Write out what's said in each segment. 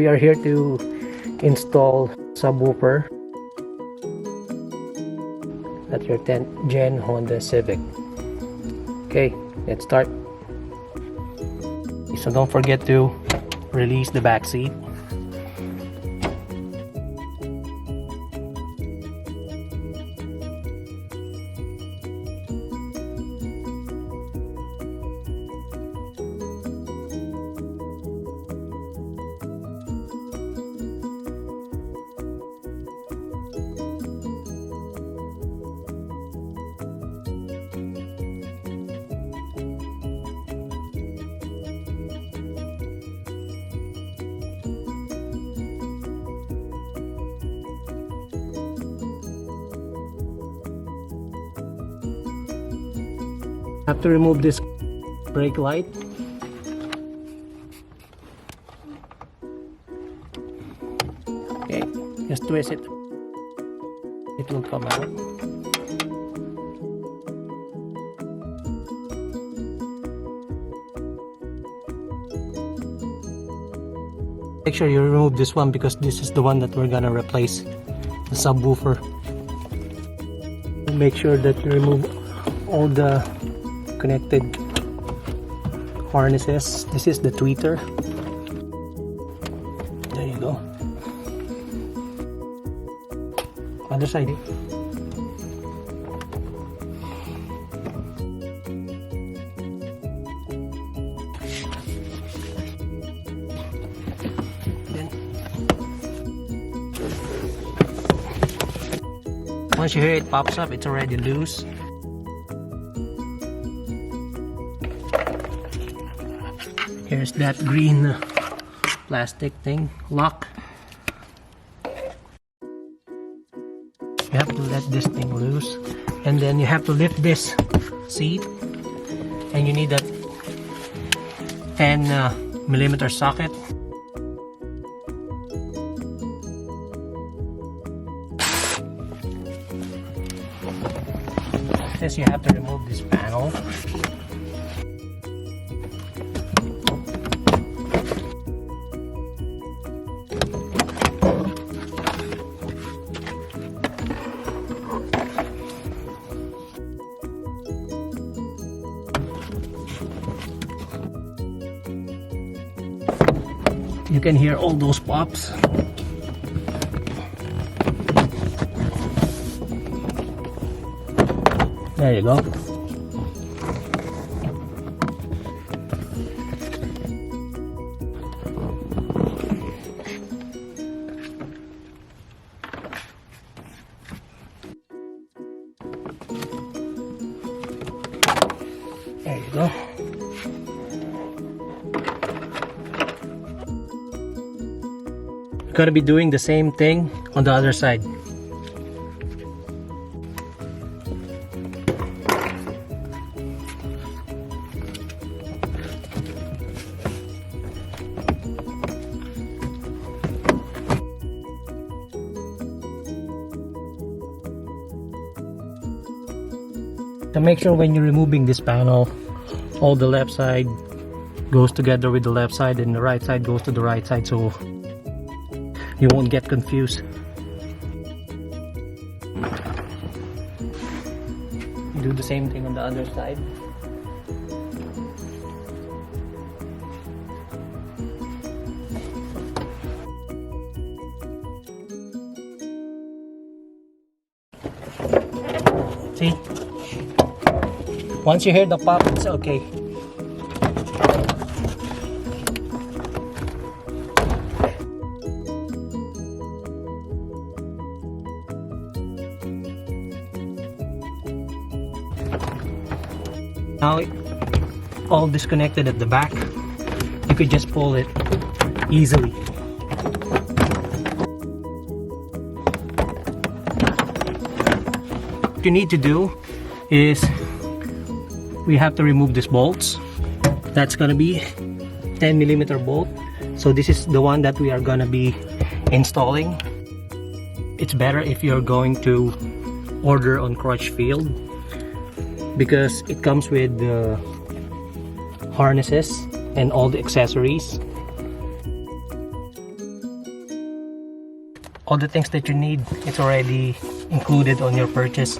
we are here to install subwoofer at your 10th gen Honda Civic. Okay, let's start. So don't forget to release the back seat. Have to remove this brake light. Okay, just twist it. It will come out. Make sure you remove this one because this is the one that we're gonna replace, the subwoofer. Make sure that you remove all the connected harnesses. This is the tweeter. There you go. Other side. Then once you hear it pops up, it's already loose. Here's that green plastic thing, lock. You have to let this thing loose, and then you have to lift this seat, and you need that 10mm socket. This you have to remove this panel. You can hear all those pops. There you go. There you go. Gonna be doing the same thing on the other side. So make sure when you're removing this panel, all the left side goes together with the left side and the right side goes to the right side, so you won't get confused. Do the same thing on the other side. See? Once you hear the pop, it's okay. Now all disconnected at the back, you could just pull it easily. What you need to do is we have to remove these bolts. That's gonna be 10mm bolt. So this is the one that we are gonna be installing. It's better if you're going to order on Crutchfield because it comes with the harnesses and all the accessories. all the things that you need, it's already included on your purchase.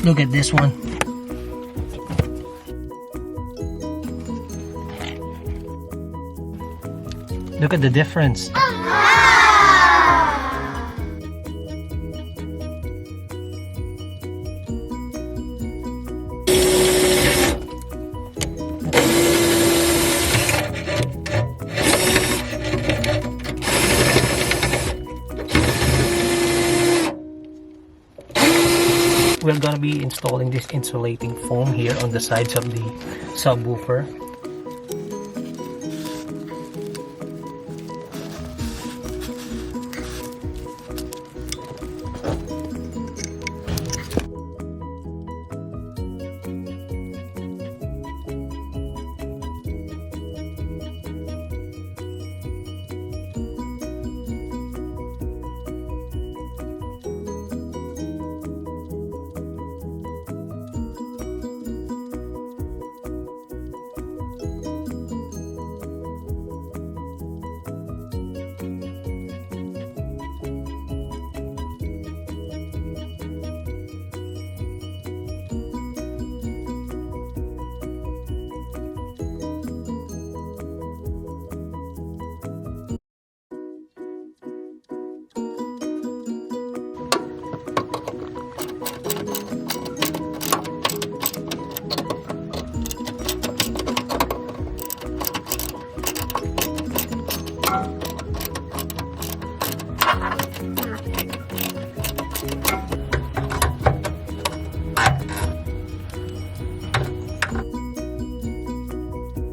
Look at this one. Look at the difference. We're gonna be installing this insulating foam here on the sides of the subwoofer.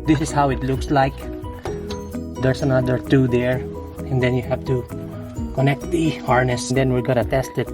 This is how it looks like. There's another two there, and then you have to connect the harness. Then we're gonna test it.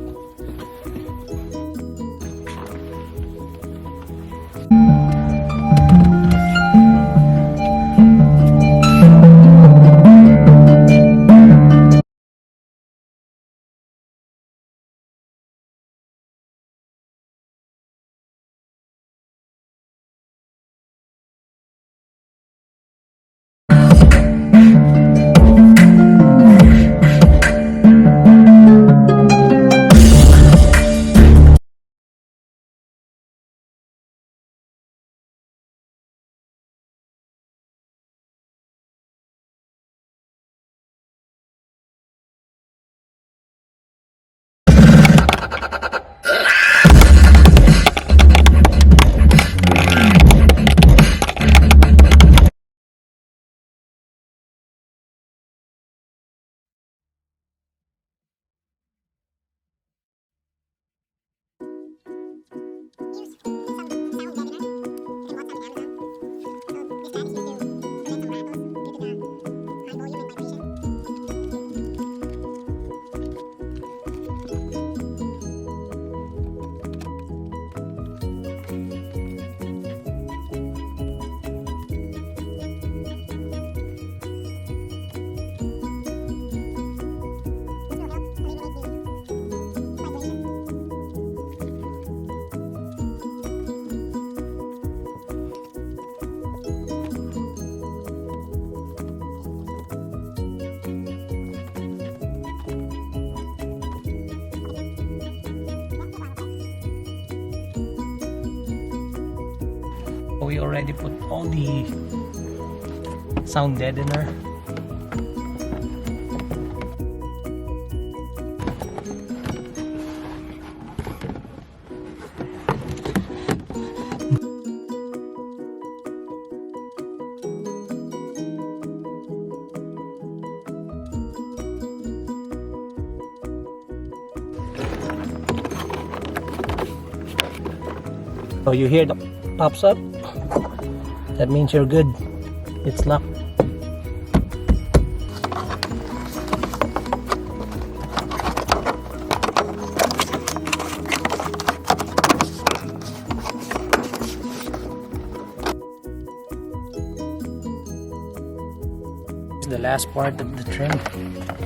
We already put all the sound deadener. So you hear the pops up, that means you're good. It's locked. last part of the trim.